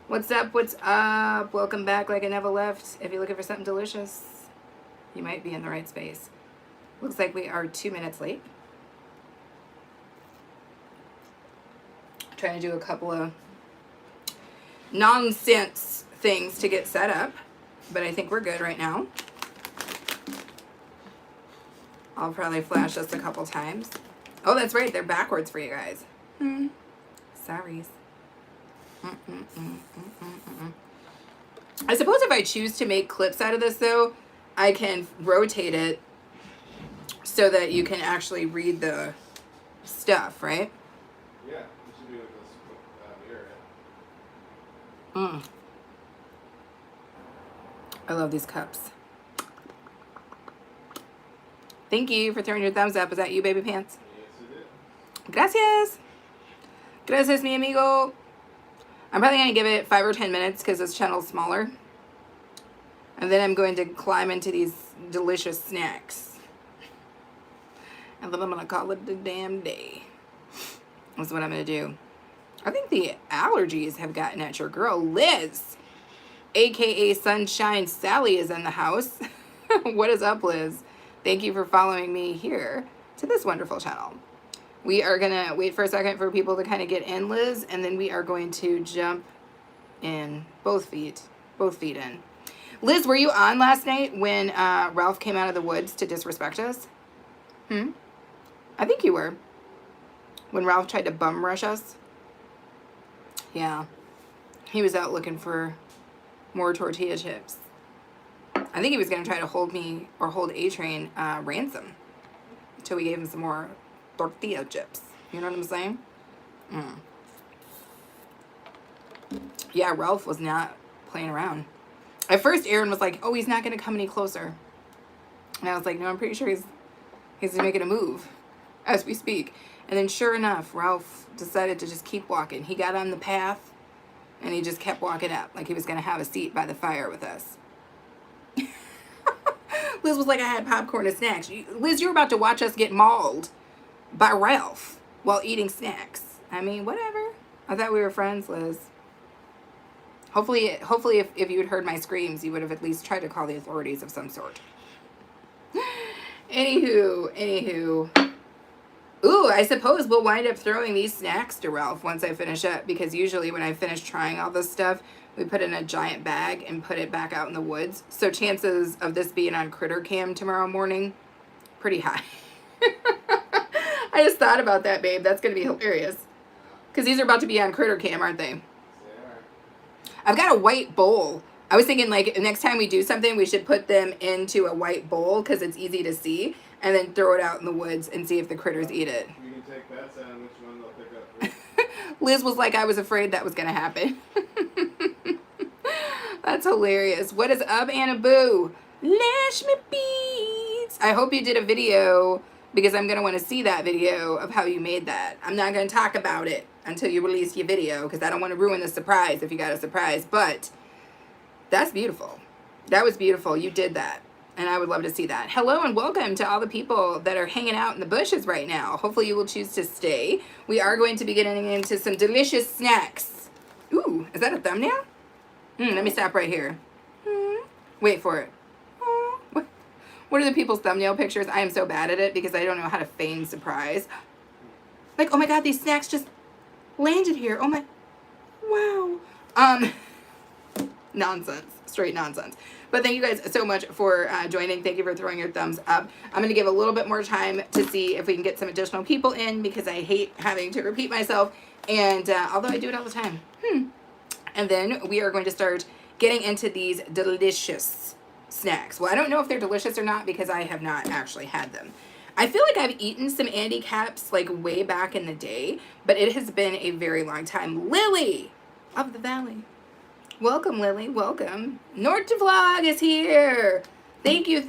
What's up? What's up? Welcome back like I never left. If you're looking for something delicious, you might be in the right space. Looks like we are 2 minutes late. Trying to do a couple of nonsense things to get set up, but I think we're good right now. I'll probably flash this a couple times. Oh, that's right. They're backwards for you guys. Sorry. I suppose if I choose to make clips out of this, though, I can rotate it so that you can actually read the stuff, right? Yeah, you should do it with this mirror. I love these cups. Thank you for throwing your thumbs up. Is that you, baby pants? Yes, it is. Gracias. Gracias, mi amigo. I'm probably going to give it 5 or 10 minutes because this channel's smaller. And then I'm going to climb into these delicious snacks. And then I'm going to call it the damn day. That's what I'm going to do. I think the allergies have gotten at your girl. Liz, a.k.a. Sunshine Sally, is in the house. What is up, Liz? Thank you for following me here to this wonderful channel. We are going to wait for a second for people to kind of get in, Liz, and then we are going to jump in both feet in. Liz, were you on last night when Ralph came out of the woods to disrespect us? I think you were. When Ralph tried to bum rush us? Yeah. He was out looking for more tortilla chips. I think he was going to try to hold me or hold A-Train ransom until we gave him some more tortilla chips. You know what I'm saying? Yeah, Ralph was not playing around. At first, Aaron was like, oh, he's not going to come any closer. And I was like, no, I'm pretty sure he's making a move as we speak. And then sure enough, Ralph decided to just keep walking. He got on the path and he just kept walking up like he was going to have a seat by the fire with us. Liz was like, I had popcorn and snacks. Liz, you're about to watch us get mauled by Ralph while eating snacks. I mean, whatever. I thought we were friends, Liz. Hopefully if you had heard my screams, you would have at least tried to call the authorities of some sort. Anywho. Ooh, I suppose we'll wind up throwing these snacks to Ralph once I finish up, because usually when I finish trying all this stuff, we put it in a giant bag and put it back out in the woods. So chances of this being on Critter Cam tomorrow morning, pretty high. I just thought about that, babe. That's going to be hilarious. Because these are about to be on Critter Cam, aren't they? They are. I've got a white bowl. I was thinking, like, next time we do something, we should put them into a white bowl because it's easy to see, and then throw it out in the woods and see if the critters eat it. You can take bets on which one they'll pick up first. Liz was like, I was afraid that was going to happen. That's hilarious. What is up, Anna Boo? Lash me beads. I hope you did a video, because I'm going to want to see that video of how you made that. I'm not going to talk about it until you release your video, because I don't want to ruin the surprise if you got a surprise. But that's beautiful. That was beautiful. You did that. And I would love to see that. Hello and welcome to all the people that are hanging out in the bushes right now. Hopefully you will choose to stay. We are going to be getting into some delicious snacks. Ooh, is that a thumbnail? Let me stop right here. Wait for it. What are the people's thumbnail pictures? I am so bad at it because I don't know how to feign surprise. Like, oh my God, these snacks just landed here. Oh my, wow. Nonsense, straight nonsense. But thank you guys so much for joining. Thank you for throwing your thumbs up. I'm going to give a little bit more time to see if we can get some additional people in, because I hate having to repeat myself. And although I do it all the time. And then we are going to start getting into these delicious snacks. Well, I don't know if they're delicious or not because I have not actually had them. I feel like I've eaten some Andy Capps like way back in the day, but it has been a very long time. Lily of the Valley. Welcome, Lily. Welcome. North to Vlog is here. Thank you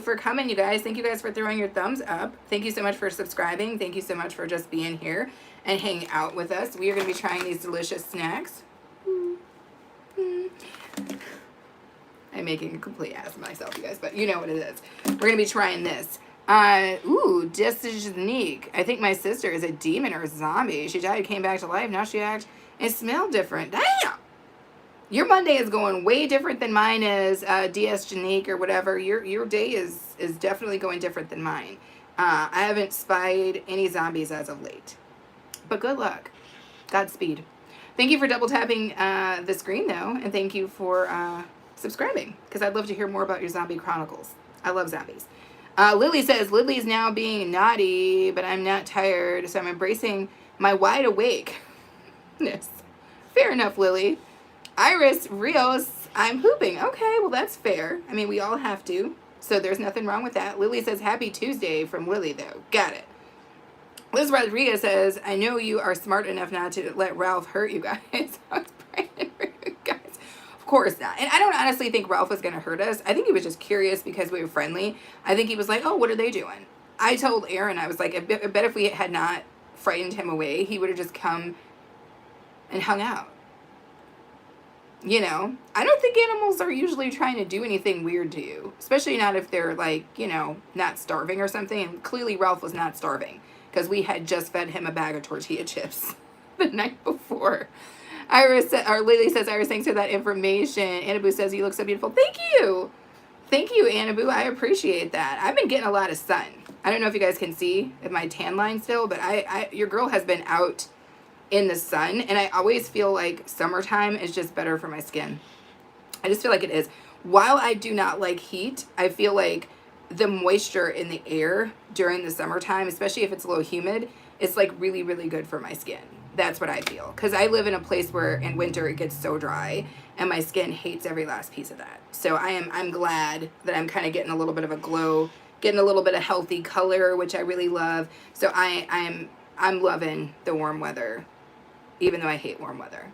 for coming, you guys. Thank you guys for throwing your thumbs up. Thank you so much for subscribing. Thank you so much for just being here and hanging out with us. We are going to be trying these delicious snacks. I'm making a complete ass of myself, you guys, but you know what it is. We're going to be trying this. Ooh, just is unique. I think my sister is a demon or a zombie. She died, came back to life. Now she acts and smell different. Damn! Your Monday is going way different than mine is, DS Janique or whatever. Your day is definitely going different than mine. I haven't spied any zombies as of late. But good luck. Godspeed. Thank you for double tapping the screen, though, and thank you for subscribing, because I'd love to hear more about your zombie chronicles. I love zombies. Lily says, Lily's now being naughty, but I'm not tired, so I'm embracing my wide awakeness. Fair enough, Lily. Iris Rios, I'm hooping. Okay, well, that's fair. I mean, we all have to, so there's nothing wrong with that. Lily says, happy Tuesday from Lily, though. Got it. Liz Rodriguez says, I know you are smart enough not to let Ralph hurt you guys. I was praying for you guys. Of course not. And I don't honestly think Ralph was going to hurt us. I think he was just curious because we were friendly. I think he was like, oh, what are they doing? I told Aaron, I was like, I bet if we had not frightened him away, he would have just come and hung out. You know, I don't think animals are usually trying to do anything weird to you, especially not if they're like, you know, not starving or something. And clearly Ralph was not starving because we had just fed him a bag of tortilla chips the night before. Lily says, Iris, thanks for that information. Anabu says, you look so beautiful. Thank you. Thank you, Anabu. I appreciate that. I've been getting a lot of sun. I don't know if you guys can see my tan line still, but your girl has been out in the sun, and I always feel like summertime is just better for my skin. I just feel like it is. While I do not like heat, I feel like the moisture in the air during the summertime, especially if it's a little humid, is like really, really good for my skin. That's what I feel. Because I live in a place where in winter it gets so dry, and my skin hates every last piece of that. So I'm glad that I'm kind of getting a little bit of a glow, getting a little bit of healthy color, which I really love. So I'm loving the warm weather, even though I hate warm weather.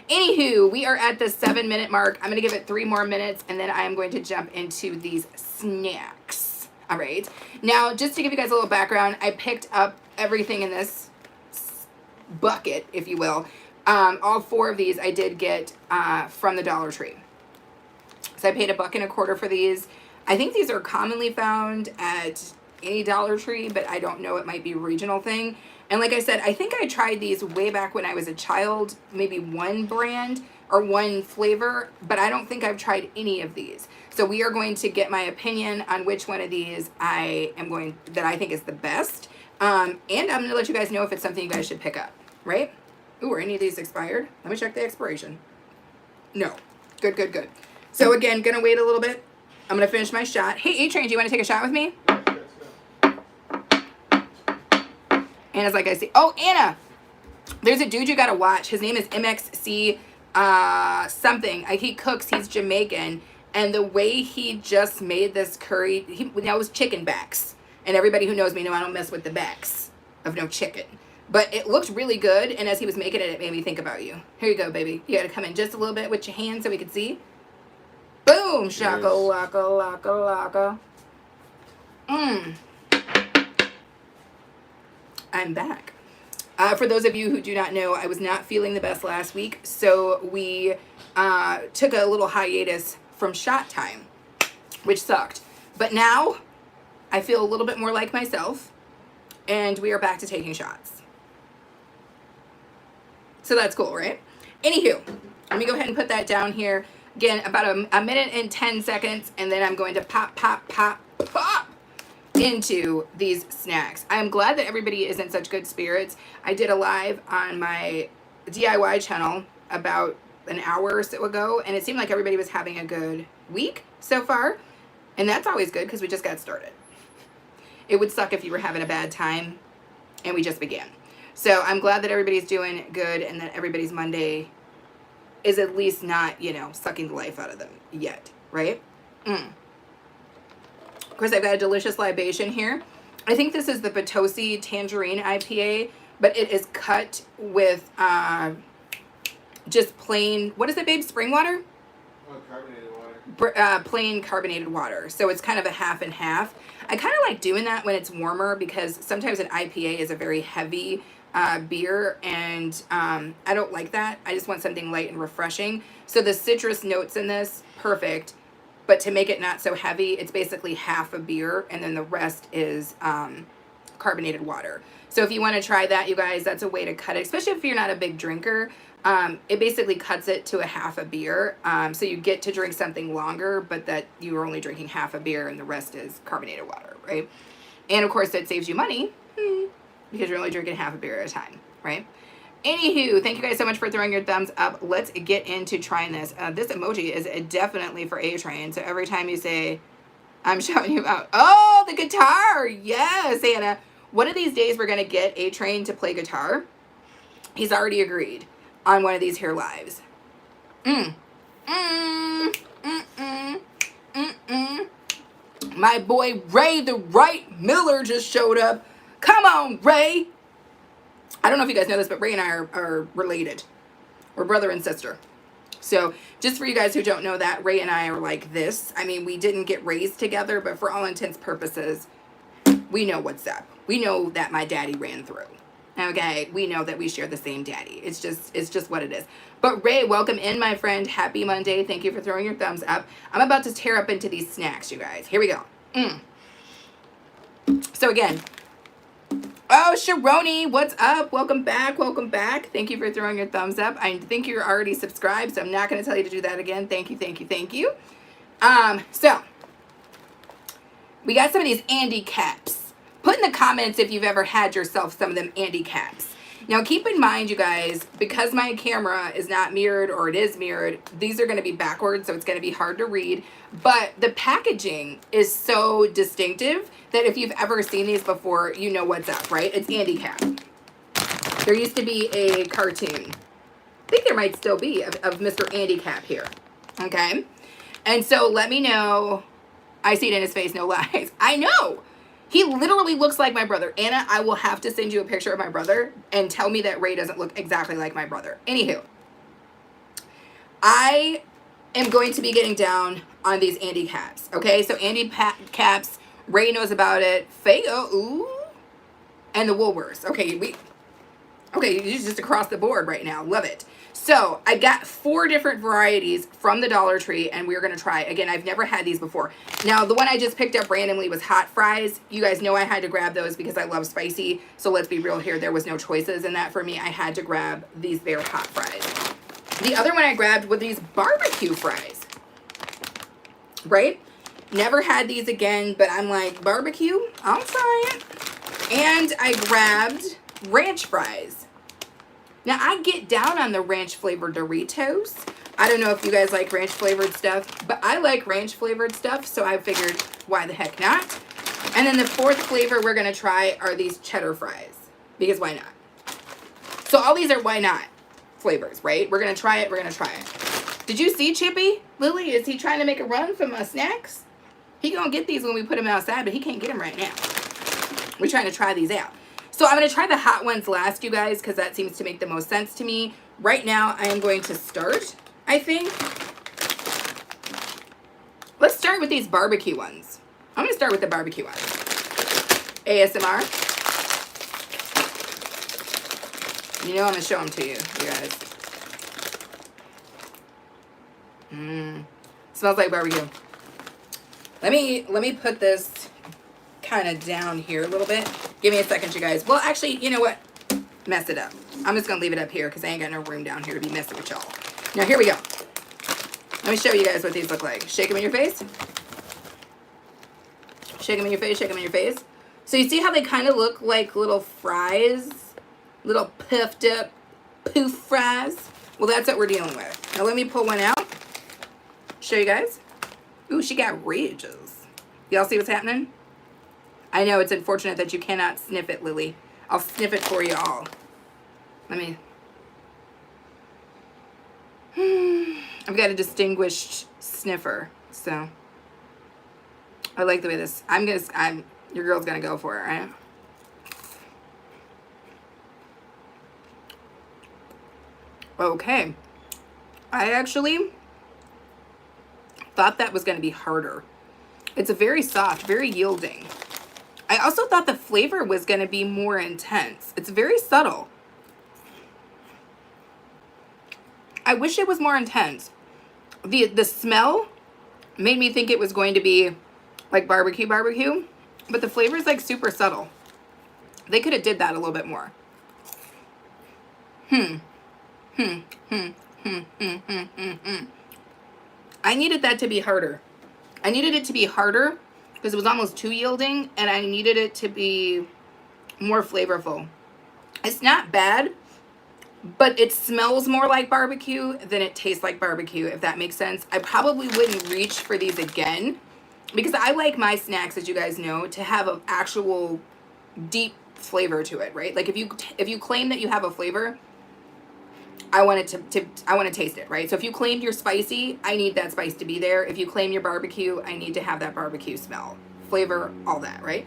Anywho, we are at the 7-minute mark. I'm going to give it 3 more minutes, and then I am going to jump into these snacks. All right. Now, just to give you guys a little background, I picked up everything in this bucket, if you will. All 4 of these I did get from the Dollar Tree. So I paid $1.25 for these. I think these are commonly found at any Dollar Tree, but I don't know. It might be a regional thing. And like I said, I think I tried these way back when I was a child, maybe one brand or one flavor, but I don't think I've tried any of these. So we are going to get my opinion on which one of these that I think is the best. And I'm going to let you guys know if it's something you guys should pick up, right? Ooh, are any of these expired? Let me check the expiration. No. Good, good, good. So again, going to wait a little bit. I'm going to finish my shot. Hey, A-Train, do you want to take a shot with me? Anna's like, I see. Oh, Anna, there's a dude you got to watch. His name is MXC something. He cooks. He's Jamaican. And the way he just made this curry, that was chicken backs. And everybody who knows me know I don't mess with the backs of no chicken. But it looked really good. And as he was making it, it made me think about you. Here you go, baby. You got to come in just a little bit with your hands so we can see. Boom. Shaka, laka, laka, laka. I'm back. For those of you who do not know, I was not feeling the best last week, so we took a little hiatus from shot time, which sucked. But now I feel a little bit more like myself, and we are back to taking shots. So that's cool, right? Anywho, let me go ahead and put that down here. Again, about a minute and 10 seconds, and then I'm going to pop into these snacks. I'm glad that everybody is in such good spirits. I did a live on my DIY channel about an hour or so ago, and it seemed like everybody was having a good week so far, and that's always good because we just got started. It would suck if you were having a bad time and we just began. So I'm glad that everybody's doing good and that everybody's Monday is at least not, sucking the life out of them yet, right? Of course, I've got a delicious libation here. I think this is the Potosi Tangerine IPA, but it is cut with just plain, what is it, babe? Spring water? Oh, carbonated water. Plain carbonated water. So it's kind of a half and half. I kind of like doing that when it's warmer because sometimes an IPA is a very heavy beer, and I don't like that. I just want something light and refreshing. So the citrus notes in this, perfect. But to make it not so heavy, it's basically half a beer, and then the rest is carbonated water. So if you want to try that, you guys, that's a way to cut it, especially if you're not a big drinker. It basically cuts it to a half a beer. So you get to drink something longer, but that you are only drinking half a beer and the rest is carbonated water, right? And of course, it saves you money because you're only drinking half a beer at a time, right? Anywho, thank you guys so much for throwing your thumbs up. Let's get into trying this. This emoji is definitely for A-Train. So every time you say, I'm shouting you out. Oh, the guitar. Yes, Anna. One of these days we're going to get A-Train to play guitar. He's already agreed on one of these here lives. My boy Ray the Right Miller just showed up. Come on, Ray. I don't know if you guys know this, but Ray and I are related. We're brother and sister. So just for you guys who don't know that, Ray and I are like this. I mean, we didn't get raised together, but for all intents purposes, we know what's up. We know that my daddy ran through. Okay, we know that we share the same daddy. It's just what it is. But Ray, welcome in, my friend. Happy Monday. Thank you for throwing your thumbs up. I'm about to tear up into these snacks, you guys. Here we go. So again, oh, Sharoni, what's up? Welcome back. Welcome back. Thank you for throwing your thumbs up. I think you're already subscribed, so I'm not going to tell you to do that again. Thank you, thank you, thank you. So we got some of these Andy Capps. Put in the comments if you've ever had yourself some of them Andy Capps. Now, keep in mind, you guys, because my camera is not mirrored or it is mirrored, these are going to be backwards, so it's going to be hard to read. But the packaging is so distinctive that if you've ever seen these before, you know what's up, right? It's Andy Capp. There used to be a cartoon. I think there might still be of Mr. Andy Capp here. Okay? And so let me know. I see it in his face, no lies. I know. He literally looks like my brother. Anna, I will have to send you a picture of my brother and tell me that Ray doesn't look exactly like my brother. Anywho, I am going to be getting down on these Andy Capps. Okay, so Andy Capps, Ray knows about it. Fago, ooh, and the Woolworths. Okay, just across the board right now. Love it. So I got 4 different varieties from the Dollar Tree, and we're going to try. Again, I've never had these before. Now, the one I just picked up randomly was hot fries. You guys know I had to grab those because I love spicy. So let's be real here. There was no choices in that for me. I had to grab these there hot fries. The other one I grabbed were these barbecue fries. Right? Never had these again, but I'm like, barbecue? I'll try it. And I grabbed ranch fries. Now, I get down on the ranch flavored Doritos. I don't know if you guys like ranch flavored stuff, but I like ranch flavored stuff, so I figured, why the heck not? And then the 4th flavor we're going to try are these cheddar fries, because why not? So all these are why not flavors, right? We're going to try it. We're going to try it. Did you see Chippy? Lily, is he trying to make a run from snacks? He going to get these when we put him outside, but he can't get them right now. We're trying to try these out. So I'm going to try the hot ones last, you guys, because that seems to make the most sense to me. Right now, I am going to start, I think. Let's start with these barbecue ones. I'm going to start with the barbecue ones. ASMR. You know I'm going to show them to you, you guys. Smells like barbecue. Let me put this kind of down here a little bit. Give me a second, you guys. Well, actually, you know what? Mess it up. I'm just going to leave it up here because I ain't got no room down here to be messing with y'all. Now, here we go. Let me show you guys what these look like. Shake them in your face. Shake them in your face. Shake them in your face. So you see how they kind of look like little fries? Little puffed up poof fries? Well, that's what we're dealing with. Now, let me pull one out. Show you guys. Ooh, she got ridges. Y'all see what's happening? I know it's unfortunate that you cannot sniff it, Lily. I'll sniff it for you all. Let me. I've got a distinguished sniffer, so I like the way this. Your girl's gonna go for it, right? Okay. I actually thought that was gonna be harder. It's a very soft, very yielding. I also thought the flavor was going to be more intense. It's very subtle. I wish it was more intense. The smell made me think it was going to be like barbecue, but the flavor is like super subtle. They could have did that a little bit more. I needed that to be harder. I needed it to be harder because it was almost too yielding, and I needed it to be more flavorful. It's not bad, but it smells more like barbecue than it tastes like barbecue, if that makes sense. I probably wouldn't reach for these again because I like my snacks, as you guys know, to have an actual deep flavor to it, right? Like if you claim that you have a flavor, I want it I want to taste it, right? So if you claimed you're spicy, I need that spice to be there. If you claim you're barbecue, I need to have that barbecue smell, flavor, all that, right?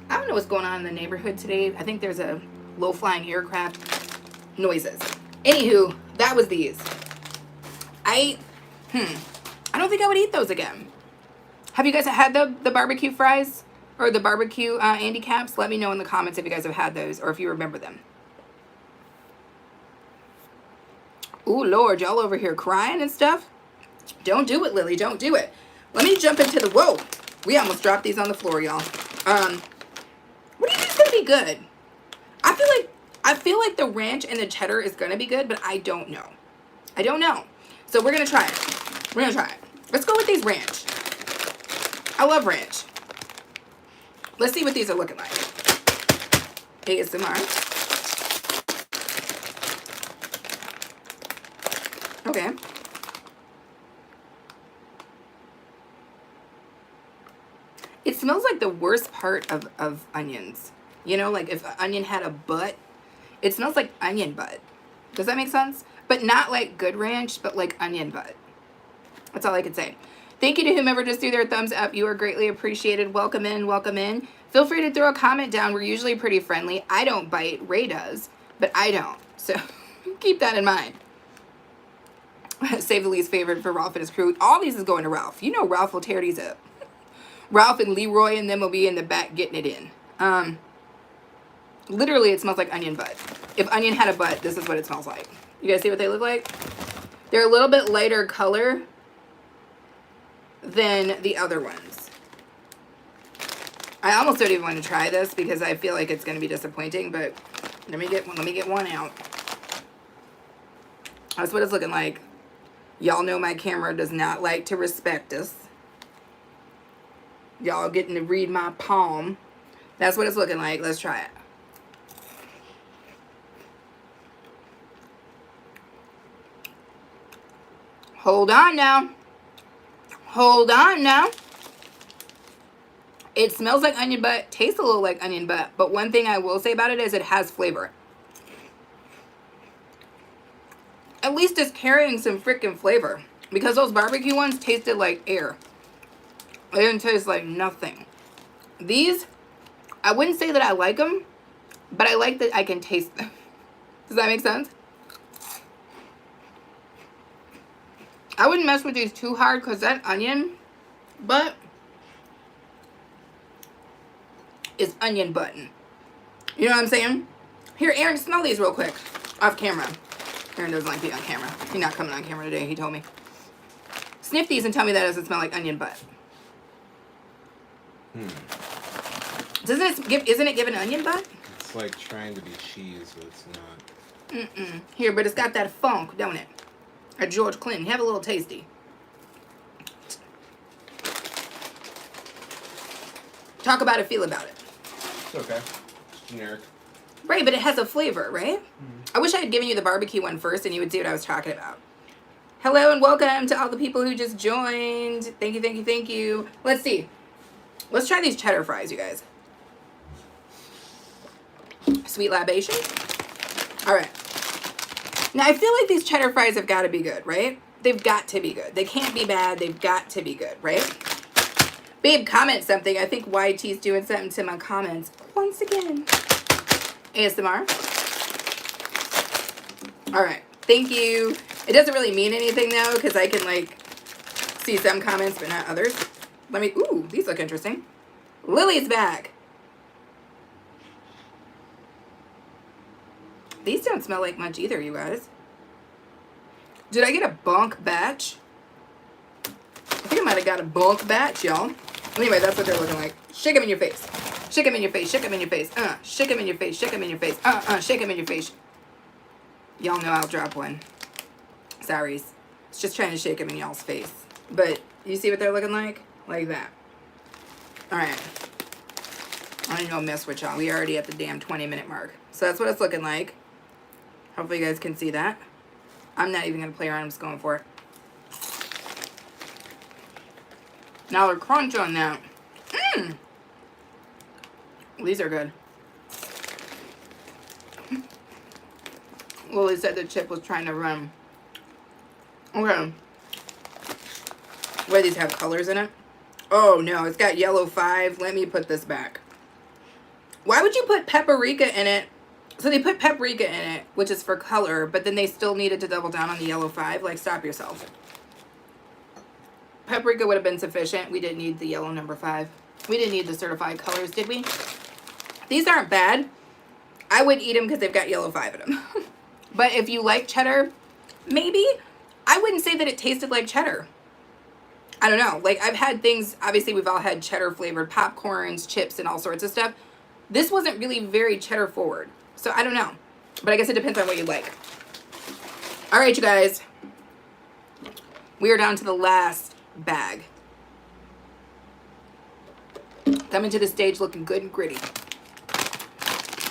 I don't know what's going on in the neighborhood today. I think there's a low-flying aircraft noises. Anywho, that was these. I don't think I would eat those again. Have you guys had the barbecue fries or the barbecue Andy Capps? Let me know in the comments if you guys have had those or if you remember them. Ooh, Lord, y'all over here crying and stuff? Don't do it, Lily. Don't do it. Let me jump into the... Whoa. We almost dropped these on the floor, y'all. What do you think is going to be good? I feel like the ranch and the cheddar is going to be good, but I don't know. I don't know. So we're going to try it. We're going to try it. Let's go with these ranch. I love ranch. Let's see what these are looking like. ASMR. Okay. It smells like the worst part of onions. You know, like if an onion had a butt, it smells like onion butt. Does that make sense? But not like good ranch, but like onion butt. That's all I could say. Thank you to whomever just threw their thumbs up. You are greatly appreciated. Welcome in, welcome in. Feel free to throw a comment down. We're usually pretty friendly. I don't bite. Ray does, but I don't. So keep that in mind. Save the least favorite for Ralph and his crew. All these is going to Ralph. You know Ralph will tear these up. Ralph and Leroy and them will be in the back getting it in. Literally, it smells like onion butt. If onion had a butt, this is what it smells like. You guys see what they look like? They're a little bit lighter color than the other ones. I almost don't even want to try this because I feel like it's going to be disappointing, but let me get one out. That's what it's looking like. Y'all know my camera does not like to respect us. Y'all getting to read my palm. That's what it's looking like. Let's try it. Hold on now. Hold on now. It smells like onion butt, tastes a little like onion butt, but one thing I will say about it is it has flavor. At least it's carrying some freaking flavor. Because those barbecue ones tasted like air. They didn't taste like nothing. These, I wouldn't say that I like them, but I like that I can taste them. Does that make sense? I wouldn't mess with these too hard because that onion butt is onion button. You know what I'm saying? Here, Aaron, smell these real quick. Off camera. Aaron doesn't like being on camera. He's not coming on camera today, he told me. Sniff these and tell me that doesn't smell like onion butt. Isn't it giving onion butt? It's like trying to be cheese, but it's not. Here, but it's got that funk, don't it? Or George Clinton. Have a little tasty. Talk about it, feel about it. It's okay. It's generic. Right, but it has a flavor, right? I wish I had given you the barbecue one first and you would see what I was talking about. Hello and welcome to all the people who just joined. Thank you, thank you, thank you. Let's see. Let's try these cheddar fries, you guys. Sweet libation. All right. Now, I feel like these cheddar fries have got to be good, right? They've got to be good. They can't be bad. They've got to be good, right? Babe, comment something. I think YT's doing something to my comments. Once again. ASMR. All right. Thank you. It doesn't really mean anything, though, because I can, like, see some comments, but not others. Let me... Ooh, these look interesting. Lily's back. These don't smell like much either, you guys. Did I get a bulk batch? I think I might have got a bulk batch, y'all. Anyway, that's what they're looking like. Shake them in your face. Shake them in your face, shake them in your face. Shake them in your face, shake them in your face. Shake them in your face. Y'all know I'll drop one. Sorry. It's just trying to shake them in y'all's face. But you see what they're looking like? Like that. Alright. I ain't gonna mess with y'all. We already at the damn 20-minute mark. So that's what it's looking like. Hopefully you guys can see that. I'm not even gonna play around. I'm just going for it. Now the crunch on that. Mmm. These are good. Lily said the chip was trying to run. Okay. Where these have colors in it? Oh no, it's got yellow 5. Let me put this back. Why would you put paprika in it? So they put paprika in it, which is for color, but then they still needed to double down on the yellow 5. Like, stop yourself. Paprika would have been sufficient. We didn't need the yellow number 5. We didn't need the certified colors, did we? These aren't bad. I would eat them because they've got yellow 5 in them. But if you like cheddar, maybe. I wouldn't say that it tasted like cheddar. I don't know. Like, I've had things, obviously we've all had cheddar flavored popcorns, chips, and all sorts of stuff. This wasn't really very cheddar forward. So I don't know. But I guess it depends on what you like. All right, you guys. We are down to the last bag. Coming to the stage looking good and gritty.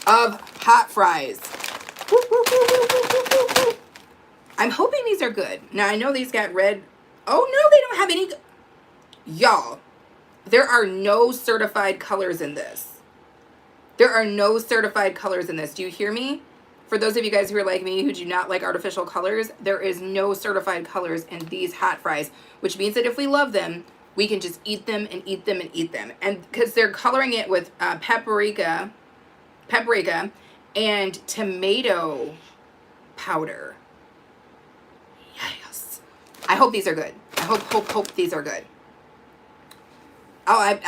Of hot fries. Woo, woo, woo, woo, woo, woo, woo. I'm hoping these are good. Now, I know these got red. Oh, no, they don't have any. Y'all, there are no certified colors in this. There are no certified colors in this. Do you hear me? For those of you guys who are like me, who do not like artificial colors, there is no certified colors in these hot fries, which means that if we love them, we can just eat them and eat them and eat them. And because they're coloring it with paprika, and tomato powder. Yes. I hope these are good. I hope these are good. Oh,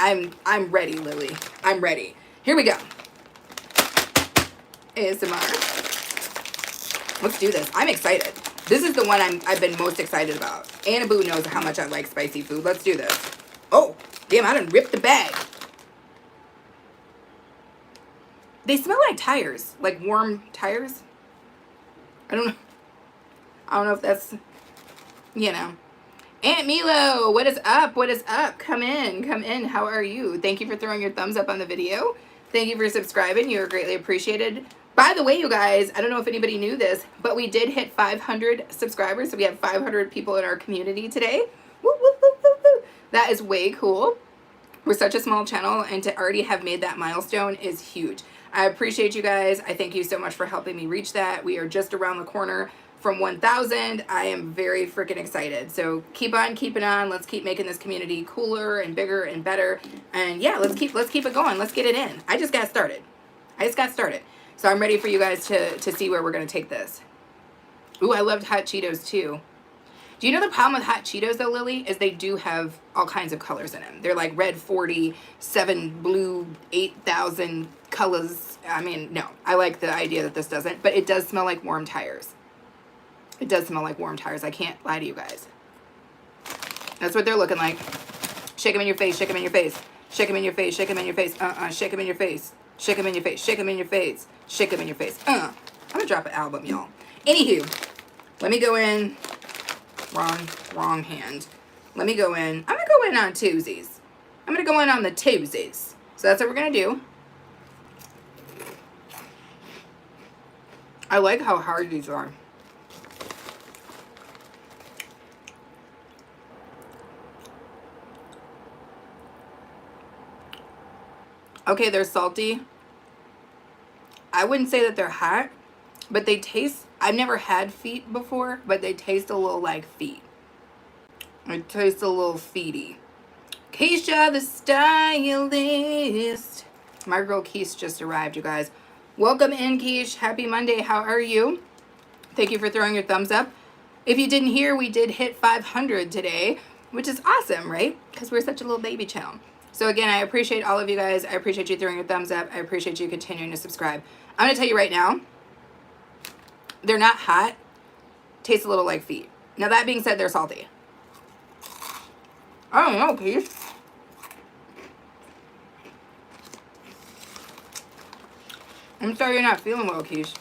I'm ready, Lily. I'm ready. Here we go. ASMR. Let's do this. I'm excited. This is the one I've been most excited about. Anna Boo knows how much I like spicy food. Let's do this. Oh, damn, I done ripped the bag. They smell like tires, like warm tires. I don't know if that's, you know. Aunt Milo, what is up? What is up? Come in, come in. How are you? Thank you for throwing your thumbs up on the video. Thank you for subscribing. You are greatly appreciated. By the way, you guys, I don't know if anybody knew this, but we did hit 500 subscribers. So we have 500 people in our community today. Woo, woo, woo, woo, woo. That is way cool. We're such a small channel, and to already have made that milestone is huge. I appreciate you guys. I thank you so much for helping me reach that. We are just around the corner from 1,000. I am very freaking excited. So keep on keeping on. Let's keep making this community cooler and bigger and better. And yeah, let's keep it going. Let's get it in. I just got started. So I'm ready for you guys to see where we're going to take this. Ooh, I loved hot Cheetos too. Do you know the problem with hot Cheetos though, Lily, is they do have all kinds of colors in them. They're like red 40, 7 blue, 8,000 colors. I mean, no, I like the idea that this doesn't, but it does smell like warm tires. It does smell like warm tires. I can't lie to you guys. That's what they're looking like. Shake them in your face, shake them in your face. Shake them in your face, shake them in your face. Shake them in your face. Shake them in your face, shake them in your face. Shake them in your face. I'm gonna drop an album, y'all. Anywho, let me go in. Wrong hand. Let me go in. I'm gonna go in on twosies. I'm gonna go in on the twosies. So that's what we're gonna do. I like how hard these are. Okay, they're salty. I wouldn't say that they're hot, but they taste, I've never had feet before, but they taste a little like feet. It tastes a little feety. Keisha, the stylist. My girl Keish just arrived, you guys. Welcome in, Keish. Happy Monday. How are you? Thank you for throwing your thumbs up. If you didn't hear, we did hit 500 today, which is awesome, right? Because we're such a little baby channel. So again, I appreciate all of you guys. I appreciate you throwing your thumbs up. I appreciate you continuing to subscribe. I'm going to tell you right now, they're not hot. Taste a little like feet. Now that being said, they're salty. I don't know, Keith. I'm sorry you're not feeling well, Keish.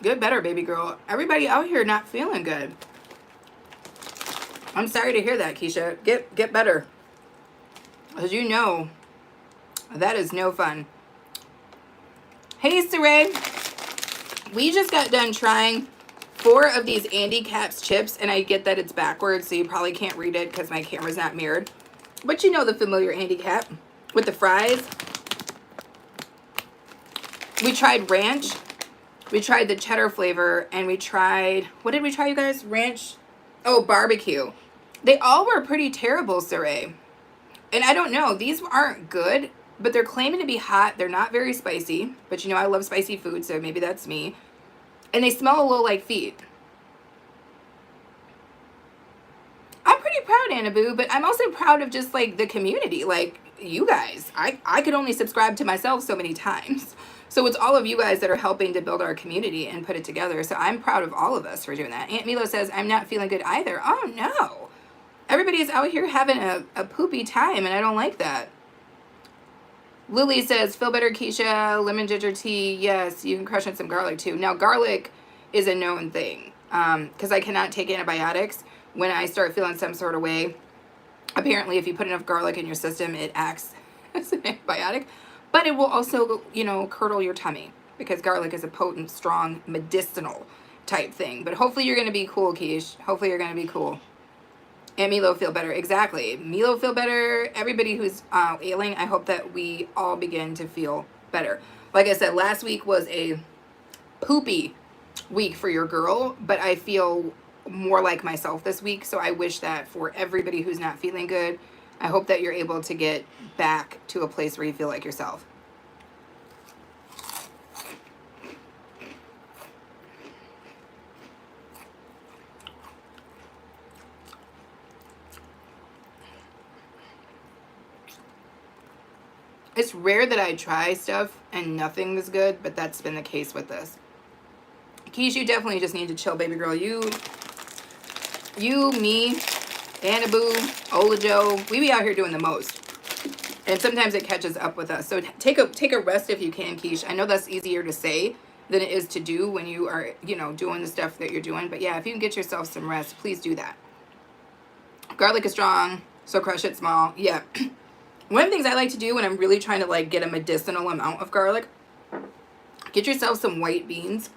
Get better, baby girl. Everybody out here not feeling good. I'm sorry to hear that, Keisha. Get better. As you know, that is no fun. Hey, Saray. We just got done trying 4 of these Andy Capp's chips, and I get that it's backwards, so you probably can't read it because my camera's not mirrored. But you know the familiar Andy Capp with the fries. We tried ranch. We tried the cheddar flavor, and we tried, what did we try, you guys? Ranch? Oh, barbecue. They all were pretty terrible, Saray. And I don't know, these aren't good, but they're claiming to be hot. They're not very spicy, but you know I love spicy food, so maybe that's me. And they smell a little like feet. I'm pretty proud, Annaboo, but I'm also proud of just like the community, like you guys. I could only subscribe to myself so many times. So it's all of you guys that are helping to build our community and put it together. So I'm proud of all of us for doing that. Aunt Milo says, I'm not feeling good either. Oh no. Everybody's out here having a poopy time, and I don't like that. Lily says, feel better, Keisha. Lemon ginger tea. Yes, you can crush in some garlic too. Now, garlic is a known thing because I cannot take antibiotics when I start feeling some sort of way. Apparently, if you put enough garlic in your system, it acts as an antibiotic. But it will also, you know, curdle your tummy because garlic is a potent, strong, medicinal type thing. But hopefully you're going to be cool, Keish. Hopefully you're going to be cool. And Milo feel better. Exactly. Milo feel better. Everybody who's ailing, I hope that we all begin to feel better. Like I said, last week was a poopy week for your girl, but I feel more like myself this week. So I wish that for everybody who's not feeling good, I hope that you're able to get back to a place where you feel like yourself. It's rare that I try stuff and nothing is good, but that's been the case with this. Keish, you definitely just need to chill, baby girl. You, me, Annaboo, Olajo, we be out here doing the most. And sometimes it catches up with us. So take a rest if you can, Keish. I know that's easier to say than it is to do when you are, you know, doing the stuff that you're doing. But yeah, if you can get yourself some rest, please do that. Garlic is strong, so crush it small. Yeah. One of the things I like to do when I'm really trying to like get a medicinal amount of garlic, get yourself some white beans,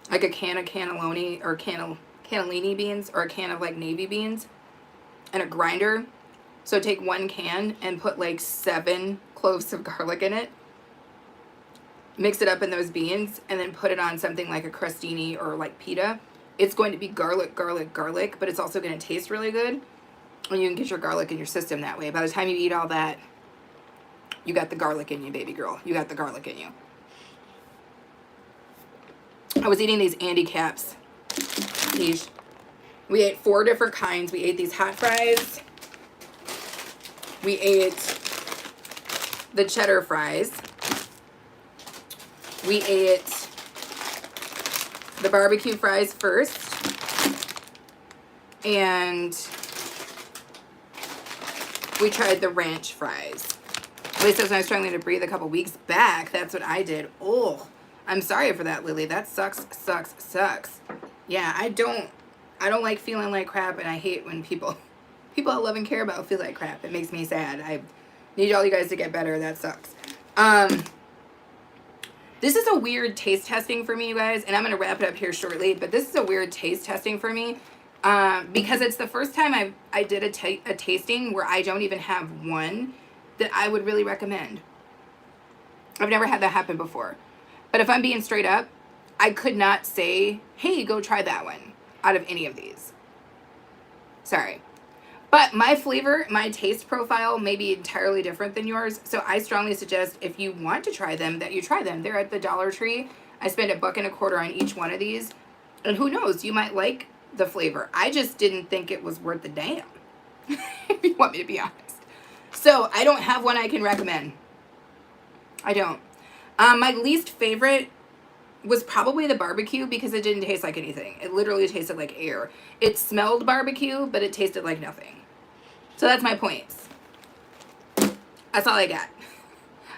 like a can of cannelloni or cannellini beans or a can of like navy beans and a grinder. So take 1 can and put like 7 cloves of garlic in it. Mix it up in those beans and then put it on something like a crostini or like pita. It's going to be garlic, garlic, garlic, but it's also going to taste really good. And you can get your garlic in your system that way. By the time you eat all that, you got the garlic in you, baby girl. You got the garlic in you. I was eating these Andy Capps. We ate 4 different kinds. We ate these hot fries. We ate the cheddar fries. We ate the barbecue fries first. And we tried the ranch fries. Lily says, when I was struggling to breathe a couple weeks back, that's what I did. Oh, I'm sorry for that, Lily. That sucks, sucks, sucks. Yeah, I don't like feeling like crap, and I hate when people I love and care about feel like crap. It makes me sad. I need all you guys to get better. That sucks. This is a weird taste testing for me, you guys, and I'm going to wrap it up here shortly, but this is a weird taste testing for me. Because it's the first time I did a tasting where I don't even have one that I would really recommend. I've never had that happen before. But if I'm being straight up, I could not say, hey, go try that one out of any of these. Sorry. But my flavor, my taste profile may be entirely different than yours. So I strongly suggest if you want to try them, that you try them. They're at the Dollar Tree. I spent $1.25 on each one of these. And who knows, you might like the flavor. I just didn't think it was worth the damn, if you want me to be honest. So I don't have one I can recommend. I don't. My least favorite was probably the barbecue because it didn't taste like anything. It literally tasted like air. It smelled barbecue, but it tasted like nothing. So that's my points. That's all I got.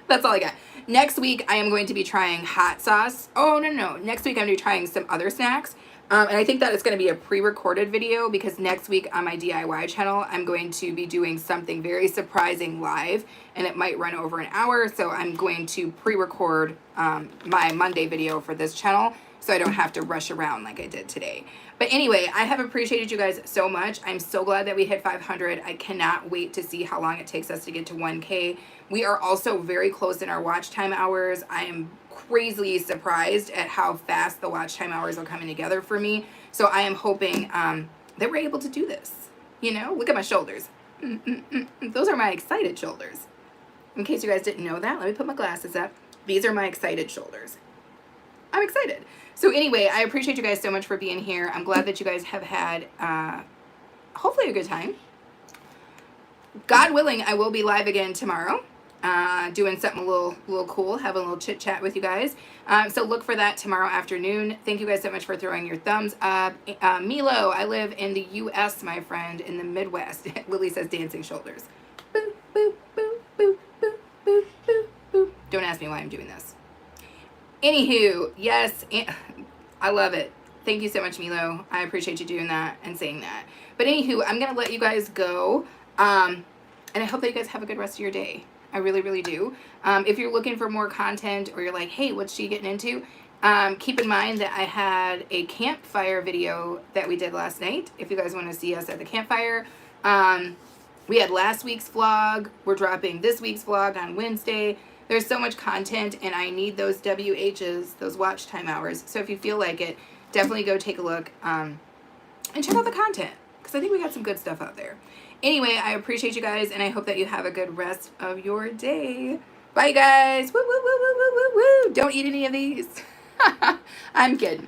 That's all I got. Next week, I am going to be trying hot sauce. Oh, no. Next week, I'm going to be trying some other snacks. And I think that it's going to be a pre-recorded video because next week on my DIY channel, I'm going to be doing something very surprising live, and it might run over an hour. So I'm going to pre-record my Monday video for this channel so I don't have to rush around like I did today. But anyway, I have appreciated you guys so much. I'm so glad that we hit 500. I cannot wait to see how long it takes us to get to 1K. We are also very close in our watch time hours. I am crazily surprised at how fast the watch time hours are coming together for me. So I am hoping that we're able to do this. You know, look at my shoulders. Those are my excited shoulders. In case you guys didn't know that, let me put my glasses up. These are my excited shoulders. I'm excited. So anyway, I appreciate you guys so much for being here. I'm glad that you guys have had hopefully a good time. God willing, I will be live again tomorrow. Doing something a little cool, having a little chit chat with you guys. So look for that tomorrow afternoon. Thank you guys so much for throwing your thumbs up. Milo, I live in the U.S., my friend, in the Midwest. Lily says dancing shoulders. Boop, boop, boop, boop, boop, boop, boop, boop. Don't ask me why I'm doing this. Anywho, yes, I love it. Thank you so much, Milo. I appreciate you doing that and saying that. But anywho, I'm going to let you guys go. And I hope that you guys have a good rest of your day. I really, really do. If you're looking for more content or you're like, hey, what's she getting into? Keep in mind that I had a campfire video that we did last night. If you guys want to see us at the campfire. We had last week's vlog. We're dropping this week's vlog on Wednesday. There's so much content, and I need those WHs, those watch time hours. So if you feel like it, definitely go take a look and check out the content, because I think we got some good stuff out there. Anyway, I appreciate you guys, and I hope that you have a good rest of your day. Bye, guys. Woo, woo, woo, woo, woo, woo, woo. Don't eat any of these. I'm kidding.